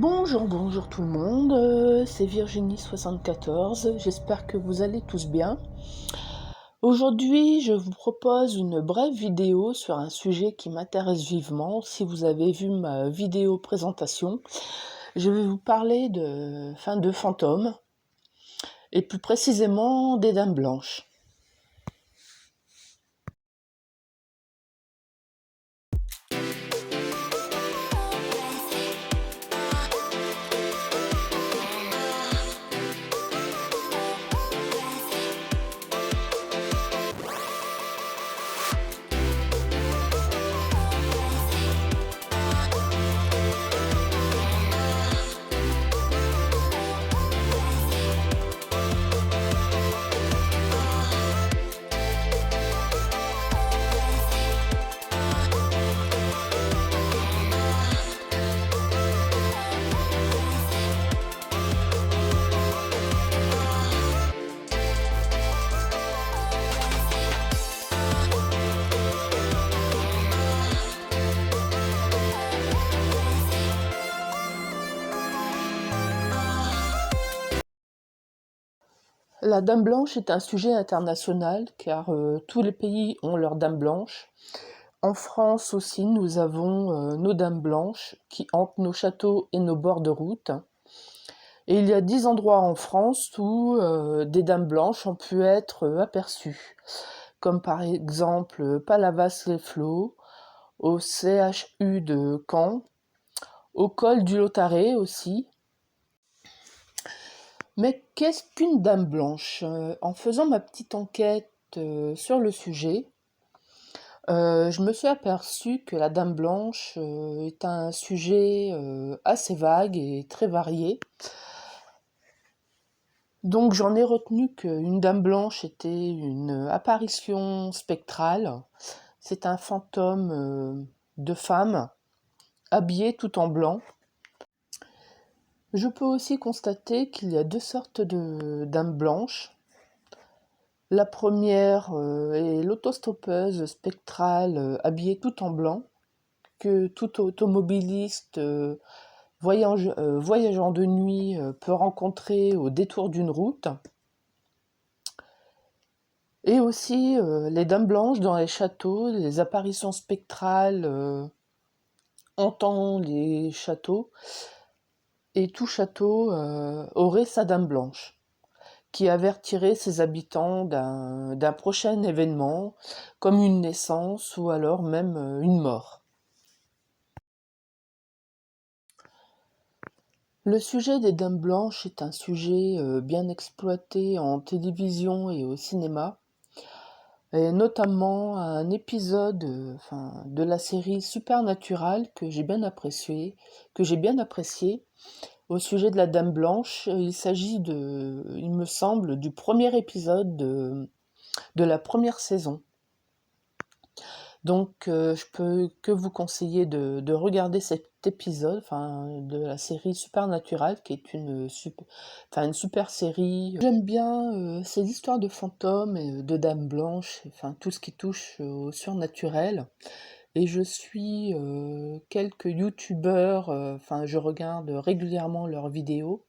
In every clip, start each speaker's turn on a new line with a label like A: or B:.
A: Bonjour tout le monde, c'est Virginie74, j'espère que vous allez tous bien. Aujourd'hui, je vous propose une brève vidéo sur un sujet qui m'intéresse vivement. Si vous avez vu ma vidéo présentation, je vais vous parler de fantômes, et plus précisément des dames blanches. La dame blanche est un sujet international car tous les pays ont leur dame blanche. En France aussi, nous avons nos dames blanches qui hantent nos châteaux et nos bords de route. Et il y a 10 endroits en France où des dames blanches ont pu être aperçues, comme par exemple Palavas-les-Flots, au CHU de Caen, au col du Lautaret aussi. Mais qu'est-ce qu'une dame blanche? En faisant ma petite enquête sur le sujet, je me suis aperçue que la dame blanche est un sujet assez vague et très varié. Donc j'en ai retenu qu'une dame blanche était une apparition spectrale. C'est un fantôme de femme habillée tout en blanc. Je peux aussi constater qu'il y a deux sortes de dames blanches. La première est l'autostoppeuse spectrale habillée tout en blanc, que tout automobiliste voyageant de nuit peut rencontrer au détour d'une route. Et aussi les dames blanches dans les châteaux, les apparitions spectrales hantant les châteaux. Et tout château aurait sa dame blanche, qui avertirait ses habitants d'un prochain événement, comme une naissance ou alors même une mort. Le sujet des dames blanches est un sujet bien exploité en télévision et au cinéma, et notamment un épisode de la série Supernatural que j'ai bien apprécié, au sujet de la Dame Blanche. Il s'agit il me semble, du premier épisode de la première saison. Donc je peux que vous conseiller de regarder cet épisode de la série Supernatural, qui est une super série. J'aime bien ces histoires de fantômes et de dames blanches, tout ce qui touche au surnaturel. Et je suis quelques youtubeurs, je regarde régulièrement leurs vidéos.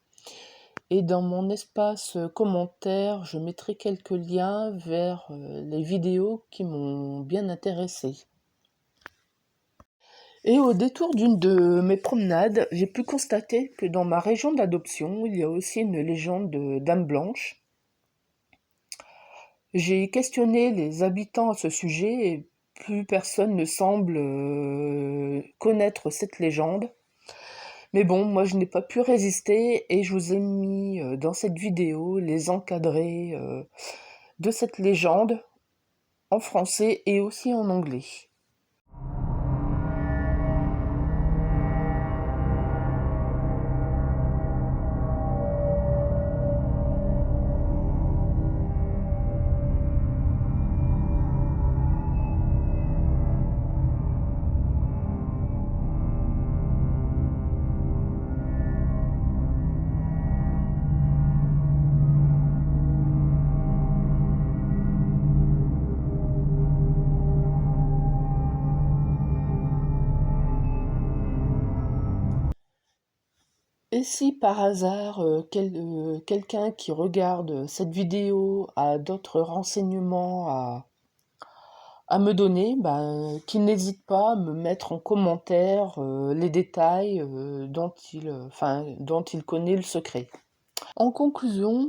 A: Et dans mon espace commentaire, je mettrai quelques liens vers les vidéos qui m'ont bien intéressée. Et au détour d'une de mes promenades, j'ai pu constater que dans ma région d'adoption, il y a aussi une légende de Dame Blanche. J'ai questionné les habitants à ce sujet et plus personne ne semble connaître cette légende. Mais bon, moi je n'ai pas pu résister et je vous ai mis dans cette vidéo les encadrés de cette légende en français et aussi en anglais. Et si par hasard, quelqu'un qui regarde cette vidéo a d'autres renseignements à me donner, ben, qu'il n'hésite pas à me mettre en commentaire, les détails, dont il connaît le secret. En conclusion,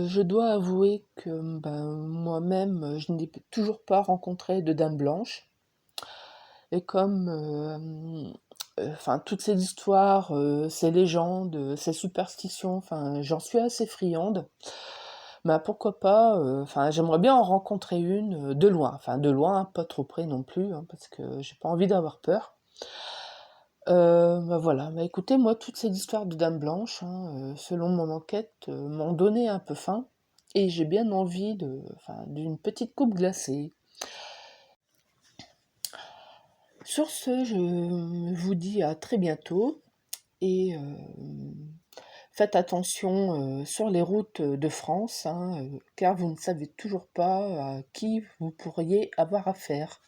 A: je dois avouer que, ben, moi-même, je n'ai toujours pas rencontré de dame blanche et comme, enfin, toutes ces histoires, ces légendes, ces superstitions, enfin, j'en suis assez friande. Bah, pourquoi pas, enfin, j'aimerais bien en rencontrer une, de loin, enfin de loin, pas trop près non plus, hein, parce que j'ai pas envie d'avoir peur. Bah, voilà, bah, écoutez, moi, toutes ces histoires de dames blanches, hein, selon mon enquête, m'ont donné un peu faim et j'ai bien envie d'une petite coupe glacée. Sur ce, je vous dis à très bientôt et faites attention, sur les routes de France, hein, car vous ne savez toujours pas à qui vous pourriez avoir affaire.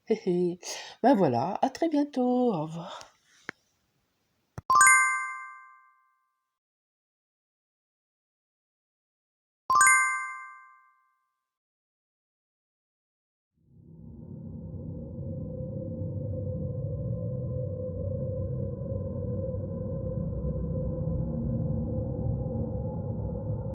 A: Hé hé. Ben voilà, à très bientôt, au revoir.